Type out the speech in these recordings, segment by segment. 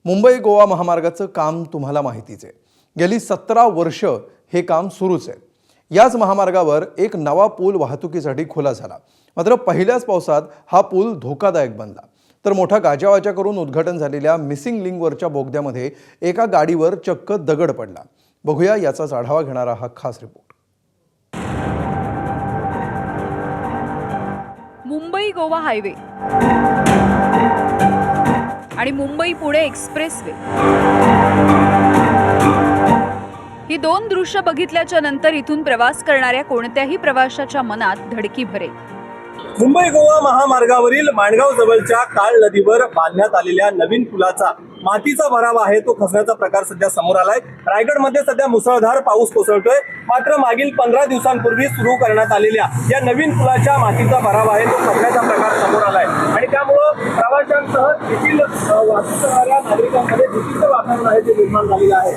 मुंबई गोवा महामार्गाचं काम तुम्हाला माहितीच आहे। गेली 17 वर्ष हे काम सुरूच आहे। याच महामार्गावर एक नवा पूल वाहतुकीसाठी खुला झाला, मात्र पहिल्याच पावसात हा पूल धोकादायक बनला। तर मोठा गाजावाजा करून उद्घाटन झालेल्या मिसिंग लिंकवरच्या बोगद्यामध्ये एका गाडीवर चक्क दगड पडला। बघूया याचाच आढावा घेणारा हा खास रिपोर्ट। मुंबई गोवा हायवे आणि मुंबई पुणे एक्सप्रेसवे ही दोन दृश्य बघितल्याच्या नंतर इथून प्रवास करणाऱ्या कोणत्याही प्रवाशाच्या मनात धडकी भरेल। मुंबई गोवा महामार्गावरील माणगाव जवळच्या काळ नदीवर बांधण्यात आलेल्या नवीन पुलाचा मातीचा भराव आहे तो खचण्याचा प्रकार सध्या समोर आलाय। रायगडमध्ये सध्या मुसळधार पाऊस कोसळतोय, मात्र मागील 15 दिवसांपूर्वी सुरू करण्यात आलेल्या या नवीन पुलाच्या मातीचा भराव आहे तो खचण्याचा प्रकार समोर आलाय आणि त्यामुळे प्रवाशांसह देखील वाहतूक करणाऱ्या नागरिकांमध्ये भीतीचं वातावरण आहे ते निर्माण झालेलं आहे।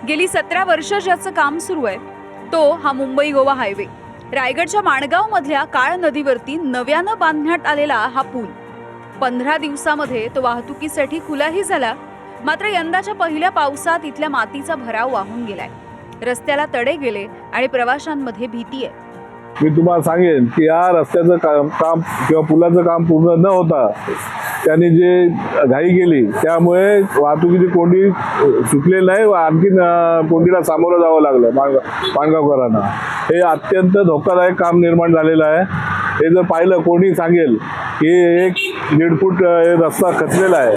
गेली 17 वर्ष ज्याचं काम सुरू आहे तो हा मुंबई गोवा हायवे। रायगडच्या माणगाव मधल्या काळ नदीवरती नव्यानं बांधण्यात आलेला हा पूल 15 दिवसामध्ये तो वाहतुकीसाठी खुलाही झाला, मात्र यंदाच्या पहिल्या पावसात इथल्या मातीचा भराव वाहून गेलाय। रस्त्याला तडे गेले आणि प्रवाशांमध्ये भीती आहे। मी तुम्हाला सांगेन की या रस्त्याचं काम किंवा पुलाचं काम पूर्ण न होता त्यांनी जे घाई केली त्यामुळे वाहतुकीची कोंडी सुटलेली नाही, आणखीन कोंडीला सामोरं जावं लागलं माणगावकरांना। हे अत्यंत धोकादायक काम निर्माण झालेलं आहे। हे जर पाहिलं कोणी सांगेल की 1-1.5 फूट रस्ता खचलेला आहे,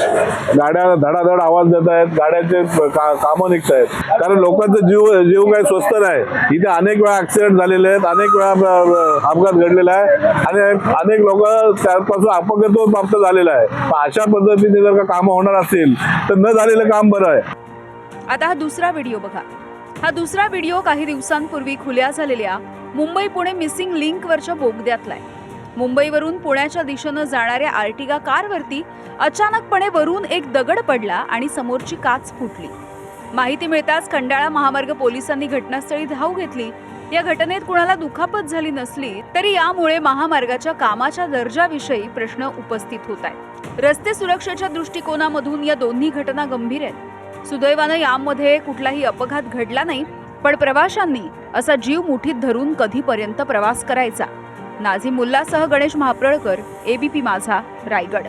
गाड्या धडाधड आवाज देत आहेत, गाड्यांचे कामं निघत आहेत, कारण लोकांचं जीव काही स्वस्त नाही। इथे अनेक वेळा ऍक्सिडेंट झालेले आहेत, अनेक वेळा अपघात घडलेला आहे आणि अनेक लोक त्यापासून अपंगत्व प्राप्त झालेला आहे। अशा पद्धतीने जर का कामं होणार असतील तर न झालेलं काम बरं आहे। आता हा दुसरा व्हिडिओ बघा। हा दुसरा व्हिडिओ काही दिवसांपूर्वी खुल्या झालेल्या मुंबई पुणे मिसिंग लिंकवरच्या बोगद्यातला आहे। मुंबईवरून पुण्याच्या दिशेनं जाणाऱ्या आर्टिगा कारवरती अचानकपणे वरून एक दगड पडला आणि समोरची काच फुटली। माहिती मिळताच खंडाळा महामार्ग पोलिसांनी घटनास्थळी धाव घेतली। या घटनेत कुणाला दुखापत झाली नसली तरी यामुळे महामार्गाच्या कामाच्या दर्जाविषयी प्रश्न उपस्थित होत आहेत। रस्ते सुरक्षेच्या दृष्टिकोनामधून या दोन्ही घटना गंभीर आहेत। सुदैवानं यामध्ये कुठलाही अपघात घडला नाही, पण प्रवाशांनी असा जीव मुठीत धरून कधीपर्यंत प्रवास करायचा? नाझीम मुल्लासह गणेश महाप्रळकर, ABP माझा, रायगड।